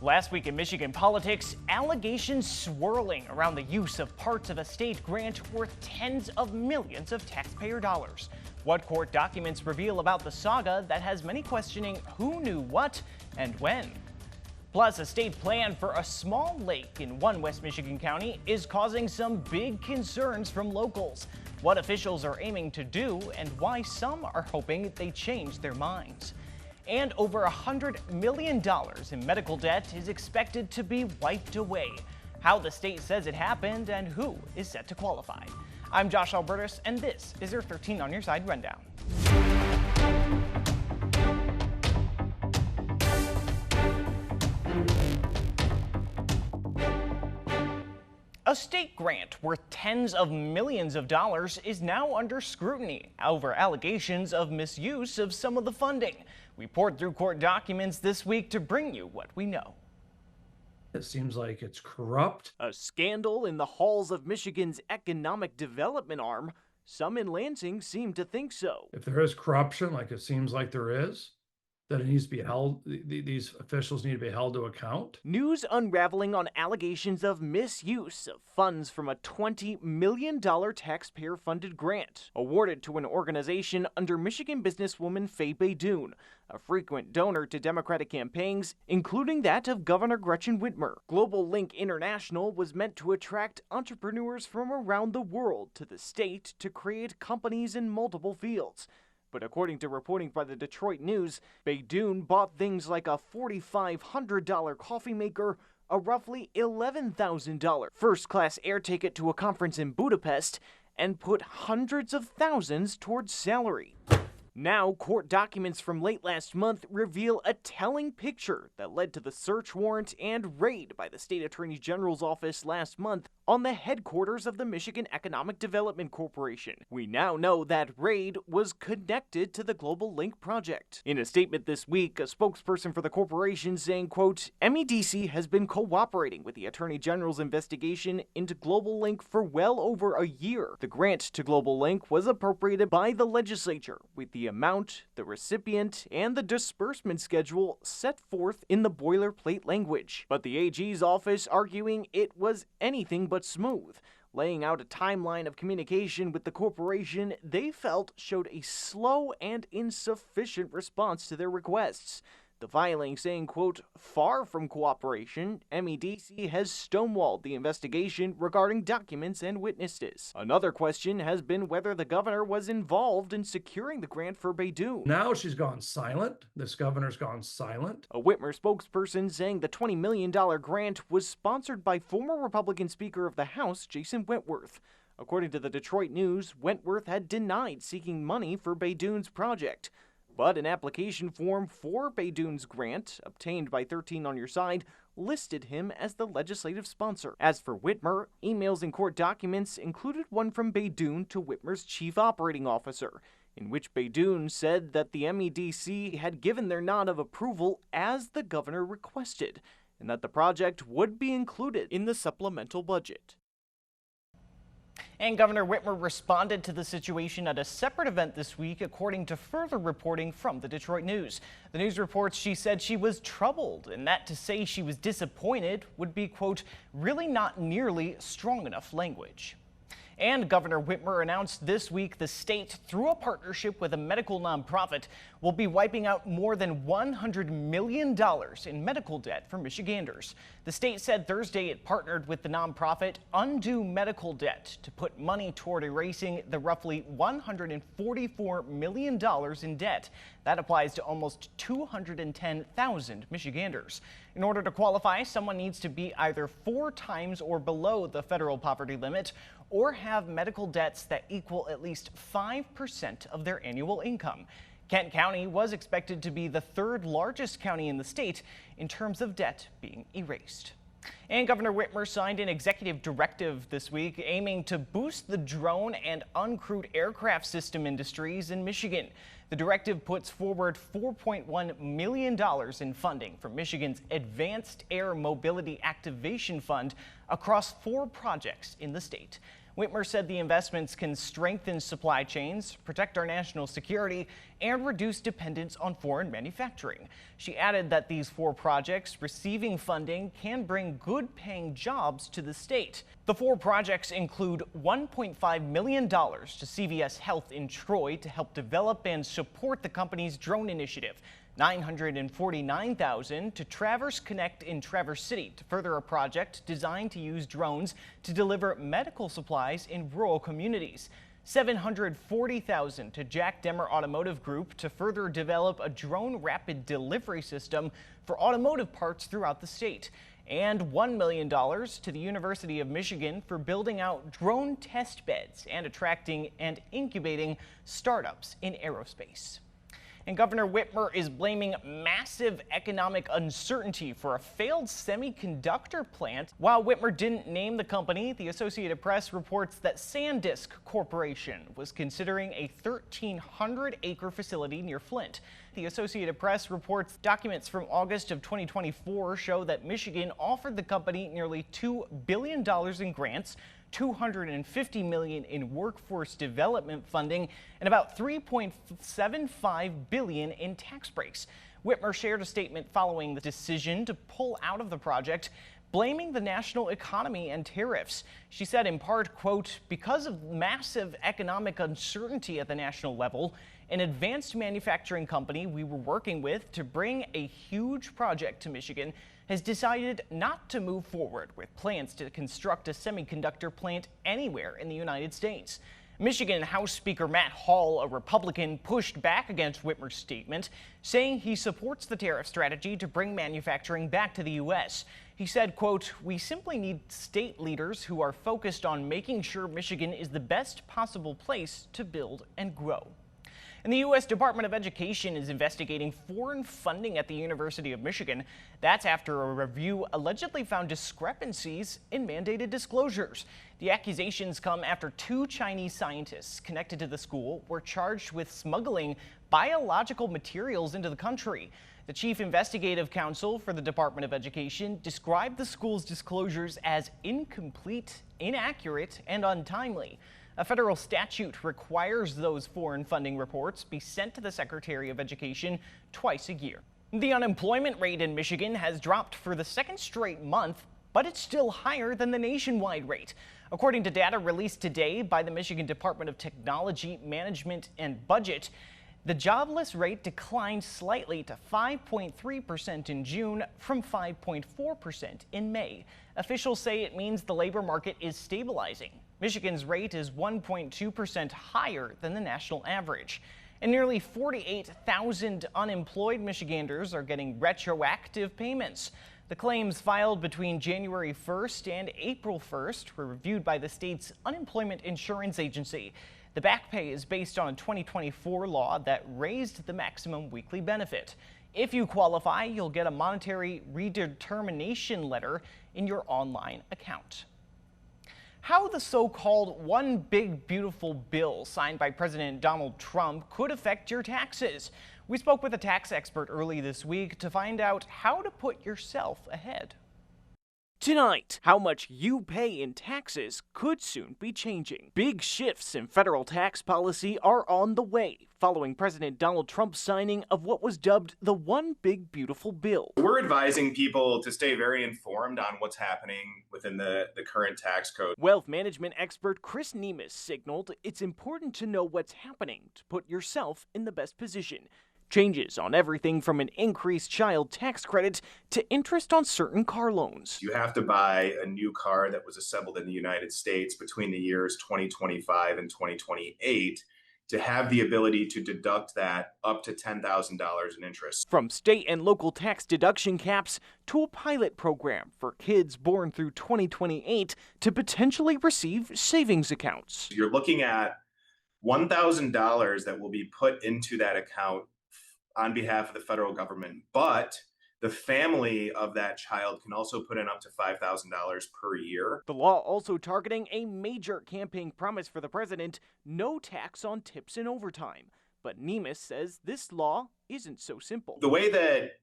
Last week in Michigan politics, allegations swirling around the use of parts of a state grant worth tens of millions of taxpayer dollars. What court documents reveal about the saga that has many questioning who knew what and when. Plus, a state plan for a small lake in one West Michigan county is causing some big concerns from locals. What officials are aiming to do and why some are hoping they change their minds. And over $100 million in medical debt is expected to be wiped away. How the state says it happened and who is set to qualify. I'm Josh Alburtus, and this is your 13 on Your Side Rundown. A state grant worth tens of millions of dollars is now under scrutiny over allegations of misuse of some of the funding. We poured through court documents this week to bring you what we know. It seems like it's corrupt. A scandal in the halls of Michigan's economic development arm. Some in Lansing seem to think so. If there is corruption, like it seems like there is, that it needs to be held, these officials need to be held to account. News unraveling on allegations of misuse of funds from a $20 million taxpayer-funded grant awarded to an organization under Michigan businesswoman Faye Baydoun, a frequent donor to Democratic campaigns, including that of Governor Gretchen Whitmer. Global Link International was meant to attract entrepreneurs from around the world to the state to create companies in multiple fields. But according to reporting by the Detroit News, Baydoun bought things like a $4,500 coffee maker, a roughly $11,000 first-class air ticket to a conference in Budapest, and put hundreds of thousands towards salary. Now, court documents from late last month reveal a telling picture that led to the search warrant and raid by the state attorney general's office last month on the headquarters of the Michigan Economic Development Corporation. We now know that raid was connected to the Global Link project. In a statement this week, a spokesperson for the corporation saying, quote, MEDC has been cooperating with the attorney general's investigation into Global Link for well over a year. The grant to Global Link was appropriated by the legislature with the amount, the recipient, and the disbursement schedule set forth in the boilerplate language. But the AG's office arguing it was anything but smooth, laying out a timeline of communication with the corporation they felt showed a slow and insufficient response to their requests. The filing saying, quote, far from cooperation, MEDC has stonewalled the investigation regarding documents and witnesses. Another question has been whether the governor was involved in securing the grant for Baydoun. Now she's gone silent. This governor's gone silent. A Whitmer spokesperson saying the $20 million grant was sponsored by former Republican Speaker of the House, Jason Wentworth. According to the Detroit News, Wentworth had denied seeking money for Baydoun's project. But an application form for Baydoun's grant, obtained by 13 on Your Side, listed him as the legislative sponsor. As for Whitmer, emails and court documents included one from Baydoun to Whitmer's chief operating officer, in which Baydoun said that the MEDC had given their nod of approval as the governor requested, and that the project would be included in the supplemental budget. And Governor Whitmer responded to the situation at a separate event this week, according to further reporting from the Detroit News. The news reports she said she was troubled and that to say she was disappointed would be, quote, really not nearly strong enough language. And Governor Whitmer announced this week the state, through a partnership with a medical nonprofit, will be wiping out more than $100 million in medical debt for Michiganders. The state said Thursday it partnered with the nonprofit Undo Medical Debt to put money toward erasing the roughly $144 million in debt. That applies to almost 210,000 Michiganders. In order to qualify, someone needs to be either 4 times or below the federal poverty limit or have medical debts that equal at least 5% of their annual income. Kent County was expected to be the 3rd largest county in the state in terms of debt being erased. And Governor Whitmer signed an executive directive this week aiming to boost the drone and uncrewed aircraft system industries in Michigan. The directive puts forward $4.1 million in funding for Michigan's Advanced Air Mobility Activation Fund across 4 projects in the state. Whitmer said the investments can strengthen supply chains, protect our national security, and reduce dependence on foreign manufacturing. She added that these 4 projects receiving funding can bring good-paying jobs to the state. The 4 projects include $1.5 million to CVS Health in Troy to help develop and support the company's drone initiative. $949,000 to Traverse Connect in Traverse City to further a project designed to use drones to deliver medical supplies in rural communities. $740,000 to Jack Demmer Automotive Group to further develop a drone rapid delivery system for automotive parts throughout the state. And $1 million to the University of Michigan for building out drone test beds and attracting and incubating startups in aerospace. And Governor Whitmer is blaming massive economic uncertainty for a failed semiconductor plant. While Whitmer didn't name the company, the Associated Press reports that SanDisk Corporation was considering a 1,300-acre facility near Flint. The Associated Press reports documents from August of 2024 show that Michigan offered the company nearly $2 billion in grants, $250 million in workforce development funding, and about $3.75 billion in tax breaks. Whitmer shared a statement following the decision to pull out of the project, blaming the national economy and tariffs. She said in part, quote, "Because of massive economic uncertainty at the national level, an advanced manufacturing company we were working with to bring a huge project to Michigan has decided not to move forward with plans to construct a semiconductor plant anywhere in the United States." Michigan House Speaker Matt Hall, a Republican, pushed back against Whitmer's statement, saying he supports the tariff strategy to bring manufacturing back to the U.S. He said, quote, "We simply need state leaders who are focused on making sure Michigan is the best possible place to build and grow." And the U.S. Department of Education is investigating foreign funding at the University of Michigan. That's after a review allegedly found discrepancies in mandated disclosures. The accusations come after 2 Chinese scientists connected to the school were charged with smuggling biological materials into the country. The chief investigative counsel for the Department of Education described the school's disclosures as incomplete, inaccurate, and untimely. A federal statute requires those foreign funding reports be sent to the Secretary of Education twice a year. The unemployment rate in Michigan has dropped for the 2nd straight month, but it's still higher than the nationwide rate. According to data released today by the Michigan Department of Technology, Management, and Budget, the jobless rate declined slightly to 5.3% in June from 5.4% in May. Officials say it means the labor market is stabilizing. Michigan's rate is 1.2% higher than the national average. And nearly 48,000 unemployed Michiganders are getting retroactive payments. The claims filed between January 1st and April 1st were reviewed by the state's Unemployment Insurance Agency. The back pay is based on a 2024 law that raised the maximum weekly benefit. If you qualify, you'll get a monetary redetermination letter in your online account. How the so-called One Big Beautiful Bill signed by President Donald Trump could affect your taxes. We spoke with a tax expert early this week to find out how to put yourself ahead. Tonight, how much you pay in taxes could soon be changing. Big shifts in federal tax policy are on the way following President Donald Trump's signing of what was dubbed the One Big Beautiful Bill. We're advising people to stay very informed on what's happening within the current tax code. Wealth management expert Chris Nemes signaled it's important to know what's happening to put yourself in the best position. Changes on everything from an increased child tax credit to interest on certain car loans. You have to buy a new car that was assembled in the United States between the years 2025 and 2028 to have the ability to deduct that up to $10,000 in interest. From state and local tax deduction caps to a pilot program for kids born through 2028 to potentially receive savings accounts. You're looking at $1,000 that will be put into that account on behalf of the federal government, but the family of that child can also put in up to $5,000 per year. The law also targeting a major campaign promise for the president, no tax on tips and overtime. But Nemes says this law isn't so simple. The way that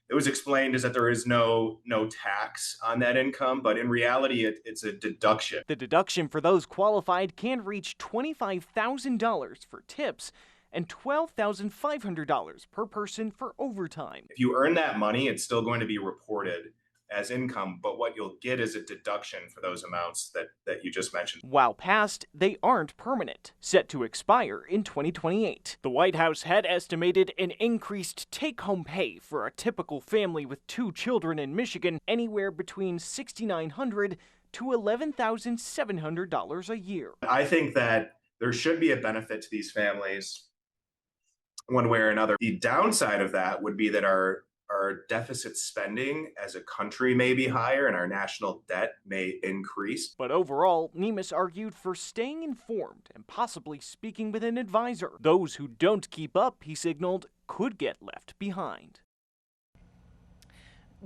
it was explained is that there is no tax on that income, but in reality, it's a deduction. The deduction for those qualified can reach $25,000 for tips and $12,500 per person for overtime. If you earn that money, it's still going to be reported as income, but what you'll get is a deduction for those amounts that you just mentioned. While passed, they aren't permanent, set to expire in 2028. The White House had estimated an increased take-home pay for a typical family with 2 children in Michigan anywhere between $6,900 to $11,700 a year. I think that there should be a benefit to these families one way or another. The downside of that would be that our deficit spending as a country may be higher and our national debt may increase. But overall, Nemes argued for staying informed and possibly speaking with an advisor. Those who don't keep up, he signaled, could get left behind.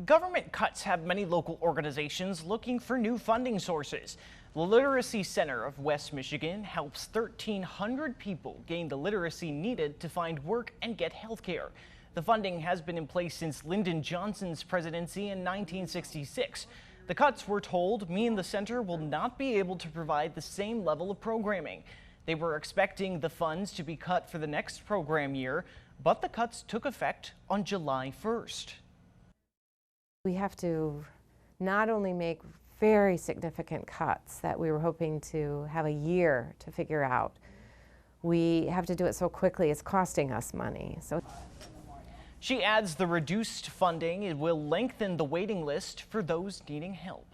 Government cuts have many local organizations looking for new funding sources. The Literacy Center of West Michigan helps 1,300 people gain the literacy needed to find work and get health care. The funding has been in place since Lyndon Johnson's presidency in 1966. The cuts, we're told, mean the center will not be able to provide the same level of programming. They were expecting the funds to be cut for the next program year, but the cuts took effect on July 1st. We have to not only make very significant cuts that we were hoping to have a year to figure out, we have to do it so quickly it's costing us money. She adds the reduced funding it will lengthen the waiting list for those needing help.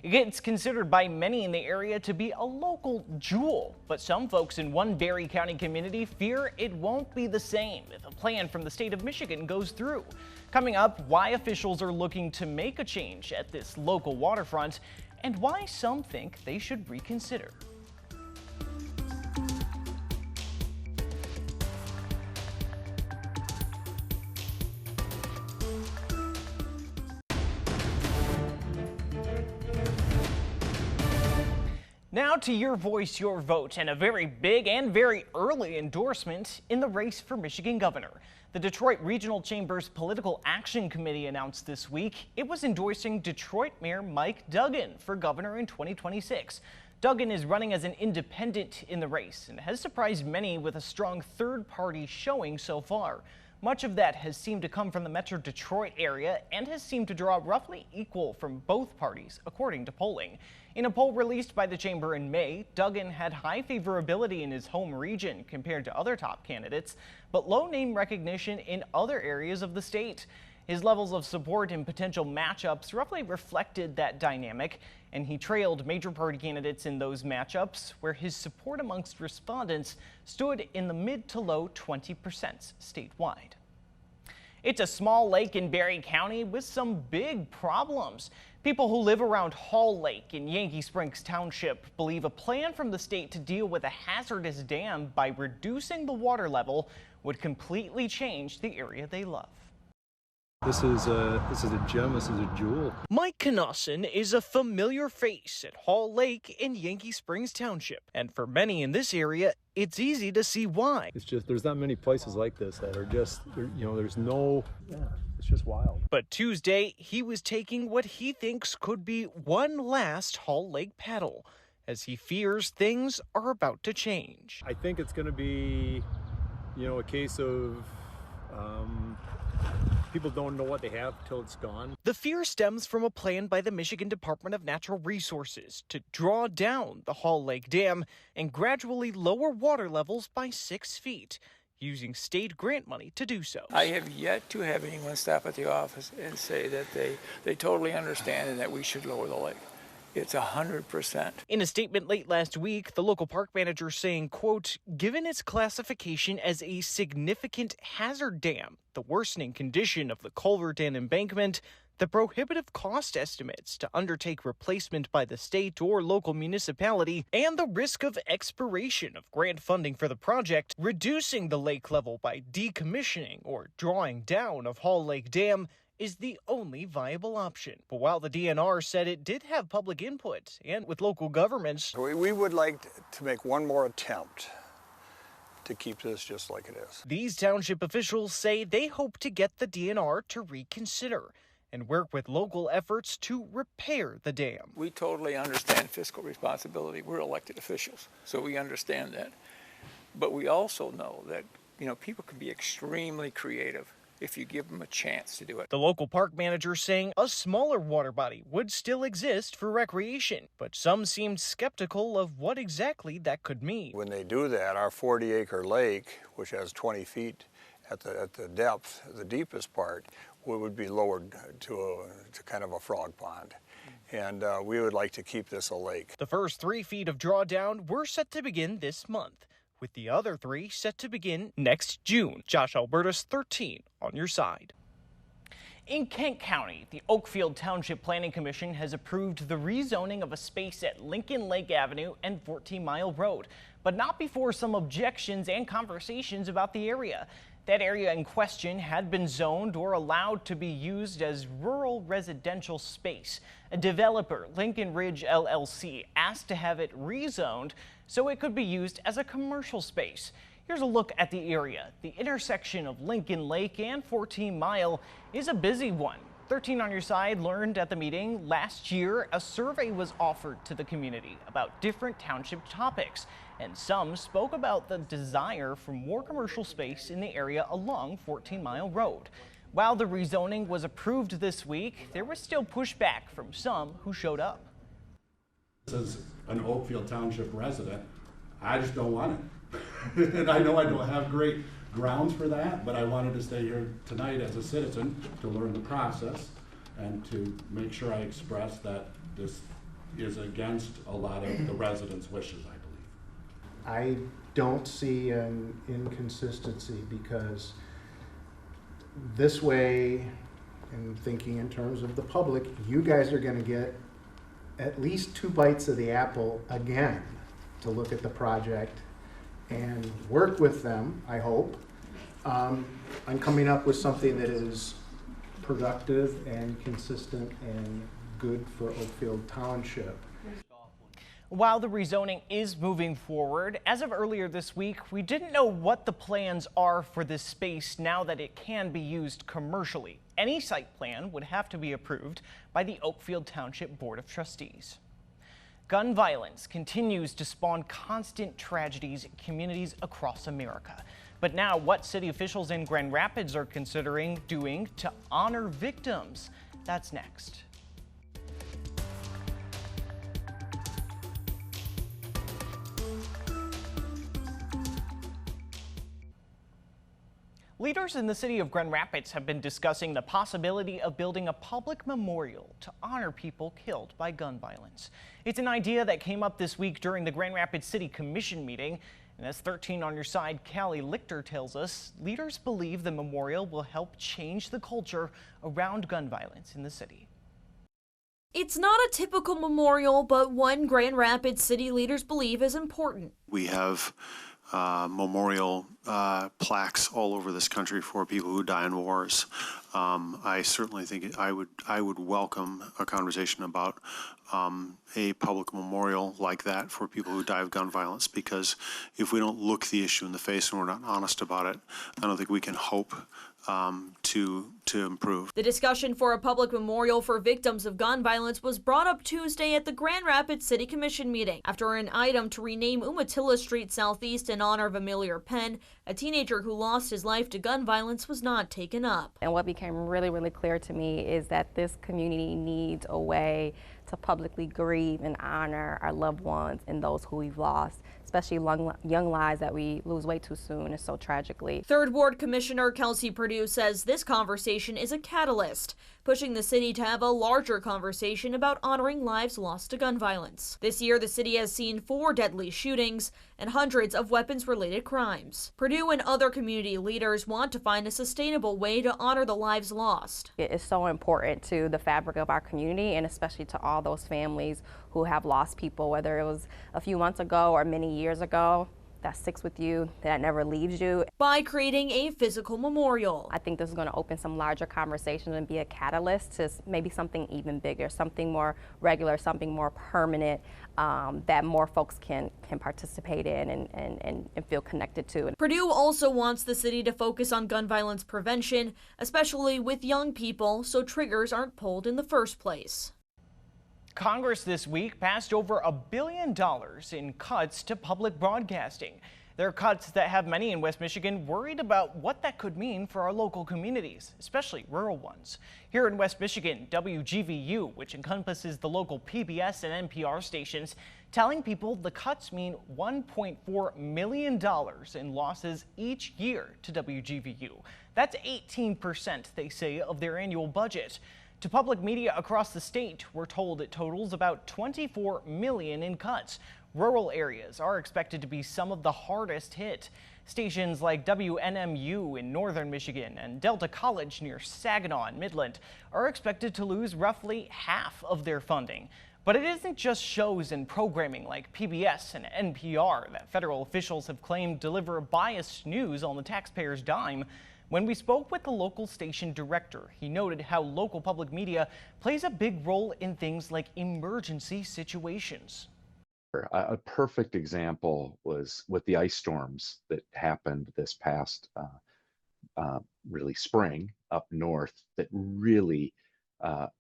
It's considered by many in the area to be a local jewel, but some folks in one Barry County community fear it won't be the same if a plan from the state of Michigan goes through. Coming up, why officials are looking to make a change at this local waterfront and why some think they should reconsider. Now to your voice, your vote, and a very big and very early endorsement in the race for Michigan governor. The Detroit Regional Chamber's Political Action Committee announced this week it was endorsing Detroit Mayor Mike Duggan for governor in 2026. Duggan is running as an independent in the race and has surprised many with a strong third-party showing so far. Much of that has seemed to come from the Metro Detroit area and has seemed to draw roughly equal from both parties, according to polling. In a poll released by the chamber in May, Duggan had high favorability in his home region compared to other top candidates, but low name recognition in other areas of the state. His levels of support in potential matchups roughly reflected that dynamic, and he trailed major party candidates in those matchups, where his support amongst respondents stood in the mid to low 20% statewide. It's a small lake in Barry County with some big problems. People who live around Hall Lake in Yankee Springs Township believe a plan from the state to deal with a hazardous dam by reducing the water level would completely change the area they love. This is a gem, this is a jewel. Mike Knosson is a familiar face at Hall Lake in Yankee Springs Township. And for many in this area, it's easy to see why. It's just, there's not many places like this that are just, there's no, it's just wild. But Tuesday, he was taking what he thinks could be one last Hall Lake paddle, as he fears things are about to change. I think it's going to be, a case of, people don't know what they have till it's gone. The fear stems from a plan by the Michigan Department of Natural Resources to draw down the Hall Lake Dam and gradually lower water levels by 6 feet, using state grant money to do so. I have yet to have anyone stop at the office and say that they totally understand and that we should lower the lake. It's 100%. In a statement late last week, the local park manager saying, quote, given its classification as a significant hazard dam, the worsening condition of the culvert and embankment, the prohibitive cost estimates to undertake replacement by the state or local municipality, and the risk of expiration of grant funding for the project, reducing the lake level by decommissioning or drawing down of Hall Lake Dam is the only viable option. But while the DNR said it did have public input and with local governments, we would like to make one more attempt to keep this just like it is. These township officials say they hope to get the DNR to reconsider and work with local efforts to repair the dam. We totally understand fiscal responsibility. We're elected officials, so we understand that. But we also know that, people can be extremely creative if you give them a chance to do it. The local park manager saying a smaller water body would still exist for recreation, but some seemed skeptical of what exactly that could mean. When they do that, our 40-acre lake, which has 20 feet at the depth, the deepest part, would be lowered to kind of a frog pond. And we would like to keep this a lake. The first 3 feet of drawdown were set to begin this month, with the other 3 set to begin next June. Josh Alburtus, 13 on your side. In Kent County, the Oakfield Township Planning Commission has approved the rezoning of a space at Lincoln Lake Avenue and 14 Mile Road, but not before some objections and conversations about the area. That area in question had been zoned or allowed to be used as rural residential space. A developer, Lincoln Ridge LLC, asked to have it rezoned so it could be used as a commercial space. Here's a look at the area. The intersection of Lincoln Lake and 14 Mile is a busy one. 13 on your side learned at the meeting last year a survey was offered to the community about different township topics, and some spoke about the desire for more commercial space in the area along 14 Mile Road. While the rezoning was approved this week, there was still pushback from some who showed up. As an Oakfield Township resident, I just don't want it. And I know I don't have great grounds for that, but I wanted to stay here tonight as a citizen to learn the process and to make sure I express that this is against a lot of the residents' wishes, I believe. I don't see an inconsistency because this way, and thinking in terms of the public, you guys are going to get at least 2 bites of the apple again to look at the project and work with them, I hope, on coming up with something that is productive and consistent and good for Oakfield Township. While the rezoning is moving forward, as of earlier this week, we didn't know what the plans are for this space now that it can be used commercially. Any site plan would have to be approved by the Oakfield Township Board of Trustees. Gun violence continues to spawn constant tragedies in communities across America. But now what city officials in Grand Rapids are considering doing to honor victims. That's next. Leaders in the city of Grand Rapids have been discussing the possibility of building a public memorial to honor people killed by gun violence. It's an idea that came up this week during the Grand Rapids City Commission meeting. And as 13 on your side, Callie Lichter tells us, leaders believe the memorial will help change the culture around gun violence in the city. It's not a typical memorial, but one Grand Rapids city leaders believe is important. We have memorial plaques all over this country for people who die in wars. I certainly think I would welcome a conversation about a public memorial like that for people who die of gun violence, because if we don't look the issue in the face and we're not honest about it, I don't think we can hope to improve. The discussion for a public memorial for victims of gun violence was brought up Tuesday at the Grand Rapids City Commission meeting after an item to rename Umatilla Street Southeast in honor of Amelia Penn, a teenager who lost his life to gun violence, was not taken up. And what became really clear to me is that this community needs a way to publicly grieve and honor our loved ones and those who we've lost, especially young lives that we lose way too soon and so tragically. Third Ward Commissioner Kelsey Perdue says this conversation is a catalyst, pushing the city to have a larger conversation about honoring lives lost to gun violence. This year, the city has seen 4 deadly shootings and hundreds of weapons-related crimes. Perdue and other community leaders want to find a sustainable way to honor the lives lost. It is so important to the fabric of our community, and especially to all those families who have lost people, whether it was a few months ago or many years ago. that sticks with you, that never leaves you. By creating a physical memorial. I think this is going to open some larger conversations and be a catalyst to maybe something even bigger, something more regular, something more permanent, that more folks can participate in and feel connected to. Purdue also wants the city to focus on gun violence prevention, especially with young people, so triggers aren't pulled in the first place. Congress this week passed over $1 billion in cuts to public broadcasting. They're cuts that have many in West Michigan worried about what that could mean for our local communities, especially rural ones. Here in West Michigan, WGVU, which encompasses the local PBS and NPR stations, telling people the cuts mean $1.4 million in losses each year to WGVU. That's 18%, they say, of their annual budget. To public media across the state, we're told it totals about $24 million in cuts. Rural areas are expected to be some of the hardest hit. Stations like WNMU in northern Michigan and Delta College near Saginaw and Midland are expected to lose roughly half of their funding. But it isn't just shows and programming like PBS and NPR that federal officials have claimed deliver biased news on the taxpayer's dime. When we spoke with the local station director, he noted how local public media plays a big role in things like emergency situations. A perfect example was with the ice storms that happened this past really spring up north that really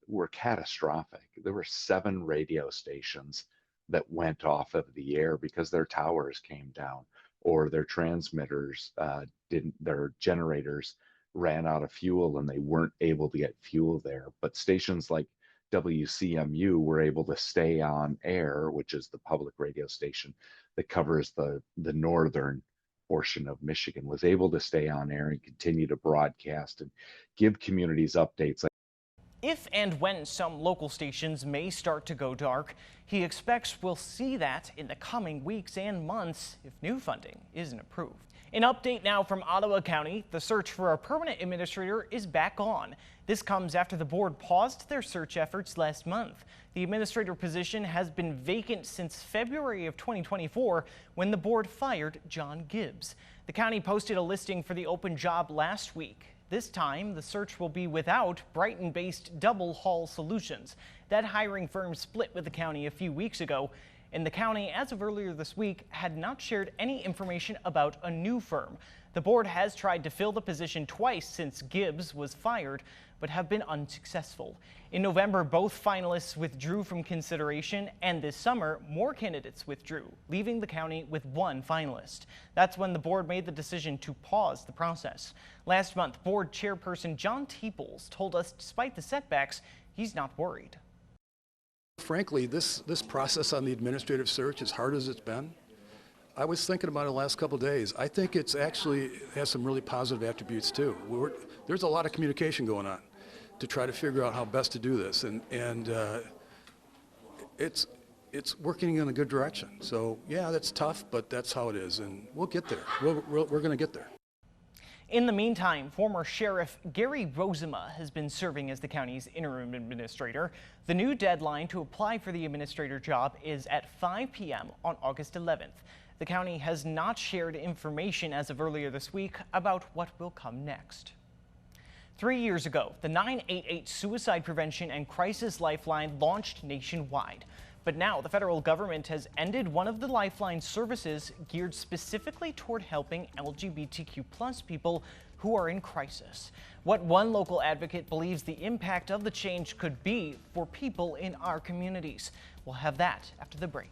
were catastrophic. There were 7 radio stations that went off of the air because their towers came down or their transmitters their generators ran out of fuel and they weren't able to get fuel there. But stations like WCMU were able to stay on air, which is the public radio station that covers the northern portion of Michigan, was able to stay on air and continue to broadcast and give communities updates. If and when some local stations may start to go dark, he expects we'll see that in the coming weeks and months if new funding isn't approved. An update now from Ottawa County. The search for a permanent administrator is back on. This comes after the board paused their search efforts last month. The administrator position has been vacant since February of 2024 when the board fired John Gibbs. The county posted a listing for the open job last week. This time, the search will be without Brighton-based Double Haul Solutions. That hiring firm split with the county a few weeks ago, and the county, as of earlier this week, had not shared any information about a new firm. The board has tried to fill the position twice since Gibbs was fired, but have been unsuccessful. In November, both finalists withdrew from consideration, and this summer, more candidates withdrew, leaving the county with 1 finalist. That's when the board made the decision to pause the process. Last month, board chairperson John Teeples told us despite the setbacks, he's not worried. Frankly, this process on the administrative search, as hard as it's been, I was thinking about it the last couple of days. I think it's actually has some really positive attributes too. There's a lot of communication going on to try to figure out how best to do this, and it's working in a good direction. So yeah, that's tough, but that's how it is, and we'll get there. We're going to get there. In the meantime, former Sheriff Gary Rozema has been serving as the county's interim administrator. The new deadline to apply for the administrator job is at 5 p.m. on August 11th. The county has not shared information as of earlier this week about what will come next. 3 years ago, the 988 Suicide Prevention and Crisis Lifeline launched nationwide. But now the federal government has ended one of the Lifeline services geared specifically toward helping LGBTQ+ people who are in crisis. What one local advocate believes the impact of the change could be for people in our communities. We'll have that after the break.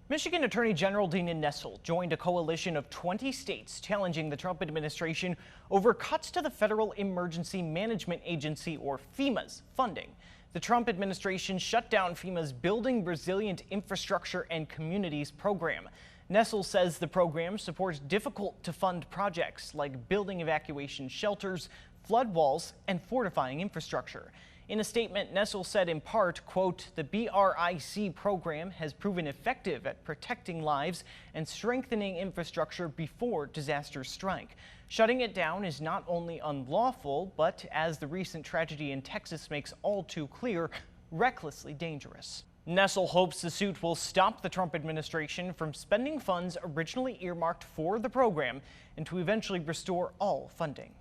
Michigan Attorney General Dina Nessel joined a coalition of 20 states challenging the Trump administration over cuts to the Federal Emergency Management Agency, or FEMA's, funding. The Trump administration shut down FEMA's Building Resilient Infrastructure and Communities program. Nessel says the program supports difficult-to-fund projects like building evacuation shelters, flood walls, and fortifying infrastructure. In a statement, Nessel said in part, quote, "The BRIC program has proven effective at protecting lives and strengthening infrastructure before disasters strike. Shutting it down is not only unlawful, but, as the recent tragedy in Texas makes all too clear, recklessly dangerous." Nessel hopes the suit will stop the Trump administration from spending funds originally earmarked for the program and to eventually restore all funding.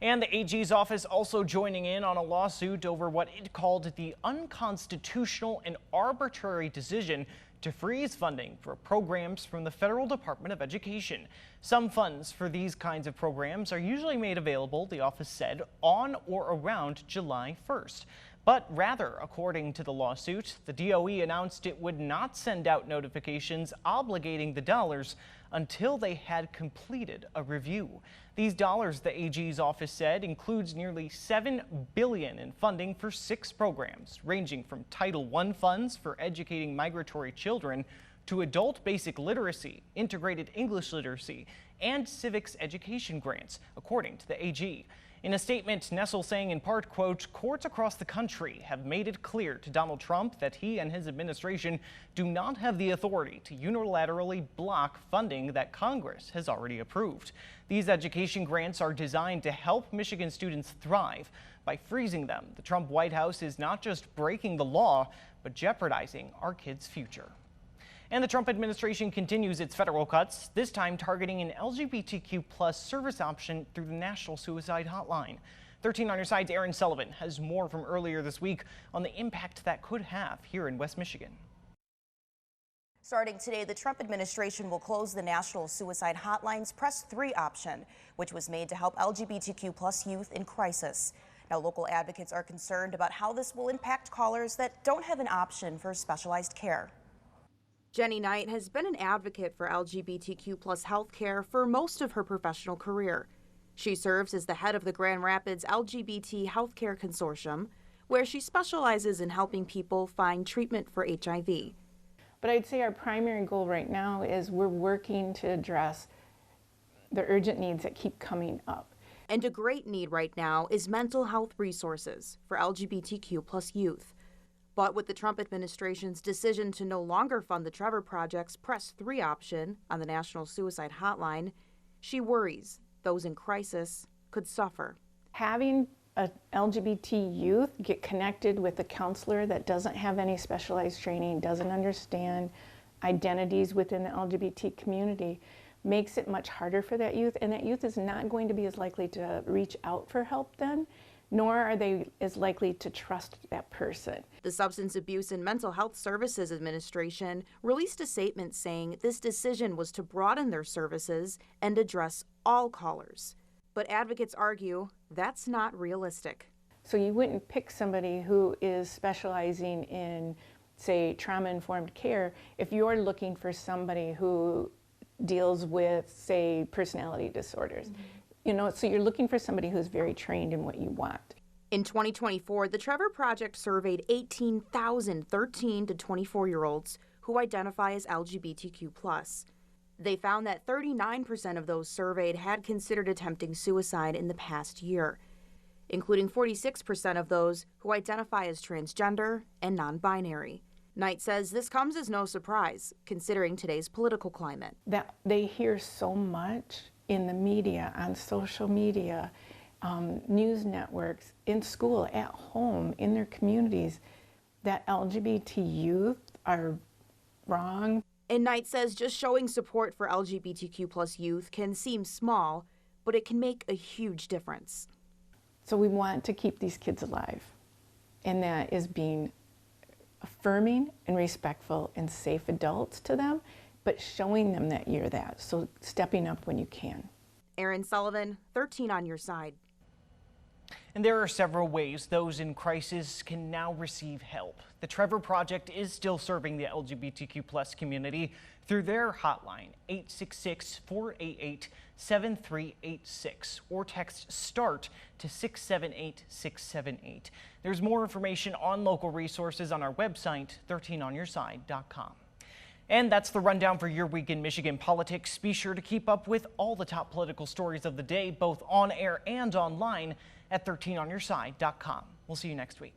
And the AG's office also joining in on a lawsuit over what it called the unconstitutional and arbitrary decision to freeze funding for programs from the Federal Department of Education. Some funds for these kinds of programs are usually made available, the office said, on or around July 1st. But rather, according to the lawsuit, the DOE announced it would not send out notifications obligating the dollars until they had completed a review. These dollars, the AG's office said, includes nearly $7 billion in funding for 6 programs, ranging from Title I funds for educating migratory children to adult basic literacy, integrated English literacy, and civics education grants, according to the AG. In a statement, Nessel saying in part, quote, "Courts across the country have made it clear to Donald Trump that he and his administration do not have the authority to unilaterally block funding that Congress has already approved. These education grants are designed to help Michigan students thrive. By freezing them, the Trump White House is not just breaking the law, but jeopardizing our kids' future." And the Trump administration continues its federal cuts, this time targeting an LGBTQ+ service option through the National Suicide Hotline. 13 on your side's Aaron Sullivan has more from earlier this week on the impact that could have here in West Michigan. Starting today, the Trump administration will close the National Suicide Hotline's Press 3 option, which was made to help LGBTQ+ youth in crisis. Now, local advocates are concerned about how this will impact callers that don't have an option for specialized care. Jenny Knight has been an advocate for LGBTQ+ health care for most of her professional career. She serves as the head of the Grand Rapids LGBT Healthcare Consortium, where she specializes in helping people find treatment for HIV. But I'd say our primary goal right now is we're working to address the urgent needs that keep coming up. And a great need right now is mental health resources for LGBTQ+ youth. But with the Trump administration's decision to no longer fund the Trevor Project's Press 3 option on the National Suicide Hotline, she worries those in crisis could suffer. Having an LGBT youth get connected with a counselor that doesn't have any specialized training, doesn't understand identities within the LGBT community, makes it much harder for that youth, and that youth is not going to be as likely to reach out for help then, nor are they as likely to trust that person. The Substance Abuse and Mental Health Services Administration released a statement saying this decision was to broaden their services and address all callers. But advocates argue that's not realistic. So you wouldn't pick somebody who is specializing in, say, trauma-informed care if you're looking for somebody who deals with, say, personality disorders. Mm-hmm. You know, so you're looking for somebody who's very trained in what you want. In 2024, the Trevor Project surveyed 18,000 13 to 24-year-olds who identify as LGBTQ+. They found that 39% of those surveyed had considered attempting suicide in the past year, including 46% of those who identify as transgender and non-binary. Knight says this comes as no surprise, considering today's political climate. That they hear so much in the media, on social media, news networks, in school, at home, in their communities, that LGBT youth are wrong. And Knight says just showing support for LGBTQ+ youth can seem small, but it can make a huge difference. So we want to keep these kids alive, and that is being affirming and respectful and safe adults to them, but showing them that you're that, so stepping up when you can. Aaron Sullivan, 13 on your side. And there are several ways those in crisis can now receive help. The Trevor Project is still serving the LGBTQ+ community through their hotline, 866-488-7386, or text START to 678-678. There's more information on local resources on our website, 13onyourside.com. And that's the rundown for your week in Michigan politics. Be sure to keep up with all the top political stories of the day, both on air and online at 13onyourside.com. We'll see you next week.